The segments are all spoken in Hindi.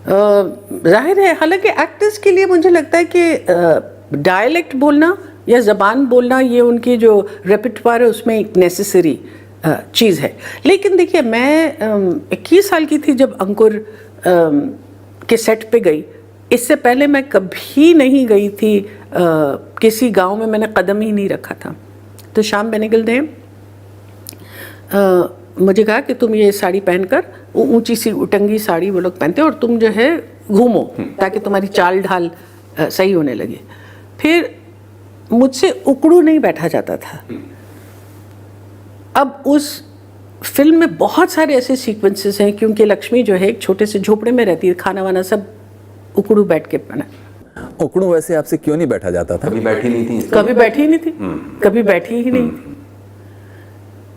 जाहिर है, हालांकि एक्टर्स के लिए मुझे लगता है कि डायलेक्ट बोलना या ज़बान बोलना ये उनकी जो रेpertoire है उसमें एक नेसेसरी चीज़ है। लेकिन देखिए, मैं 21 साल की थी जब अंकुर के सेट पे गई। इससे पहले मैं कभी नहीं गई थी, किसी गांव में मैंने कदम ही नहीं रखा था। तो श्याम बेनेगल ने मुझे कहा कि तुम ये साड़ी पहनकर, ऊंची सी उटंगी साड़ी वो लोग पहनते, और तुम जो है घूमो ताकि तुम्हारी चाल ढाल सही होने लगे। फिर मुझसे उकड़ू नहीं बैठा जाता था। अब उस फिल्म में बहुत सारे ऐसे सीक्वेंसेस हैं, क्योंकि लक्ष्मी जो है एक छोटे से झोपड़े में रहती है, खाना वाना सब उकड़ू बैठ के बना। उकड़ू वैसे आपसे क्यों नहीं बैठा जाता था? कभी बैठी नहीं थी? कभी बैठी ही नहीं थी, कभी बैठी ही नहीं थी।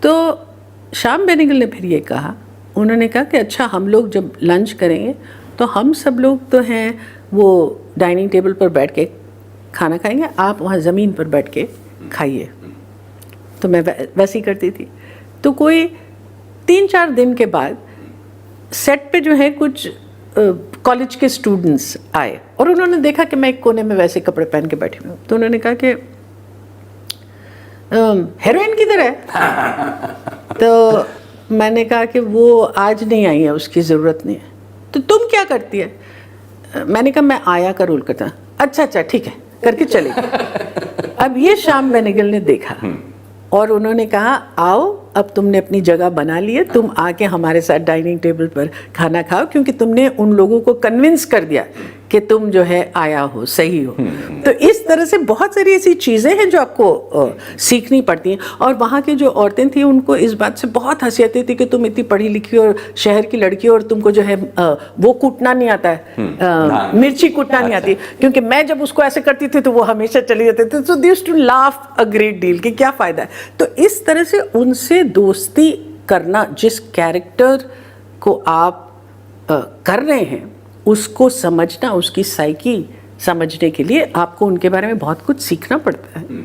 तो श्याम बेनेगल ने फिर ये कहा, उन्होंने कहा कि अच्छा, हम लोग जब लंच करेंगे तो हम सब लोग तो हैं वो डाइनिंग टेबल पर बैठ के खाना खाएंगे, आप वहाँ ज़मीन पर बैठ के खाइए। तो मैं वैसे ही करती थी। तो कोई 3-4 दिन के बाद सेट पे जो है कुछ कॉलेज के स्टूडेंट्स आए और उन्होंने देखा कि मैं एक कोने में वैसे कपड़े पहन के बैठी हूँ। तो उन्होंने कहा कि हेरोइन किधर है? तो मैंने कहा कि वो आज नहीं आई है, उसकी ज़रूरत नहीं है। तो तुम क्या करती है? मैंने कहा मैं आया का रोल करता। अच्छा अच्छा ठीक है, करके चले गए। अब ये श्याम बेनेगल ने देखा और उन्होंने कहा, आओ अब तुमने अपनी जगह बना ली है, तुम आके हमारे साथ डाइनिंग टेबल पर खाना खाओ, क्योंकि तुमने उन लोगों को कन्विंस कर दिया कि तुम जो है आया हो, सही हो। तो इस तरह से बहुत सारी ऐसी चीज़ें हैं जो आपको सीखनी पड़ती हैं। और वहाँ की जो औरतें थी उनको इस बात से बहुत हंसी आती थी कि तुम इतनी पढ़ी लिखी और शहर की लड़की और तुमको जो है वो कूटना नहीं आता है, मिर्ची कूटना नहीं आती। क्योंकि मैं जब उसको ऐसे करती थी तो वो हमेशा चली जाती थी। So they used to laugh a great deal कि क्या फ़ायदा है। तो इस तरह से उनसे दोस्ती करना, जिस कैरेक्टर को आप कर रहे हैं उसको समझना, उसकी साइकी समझने के लिए आपको उनके बारे में बहुत कुछ सीखना पड़ता है।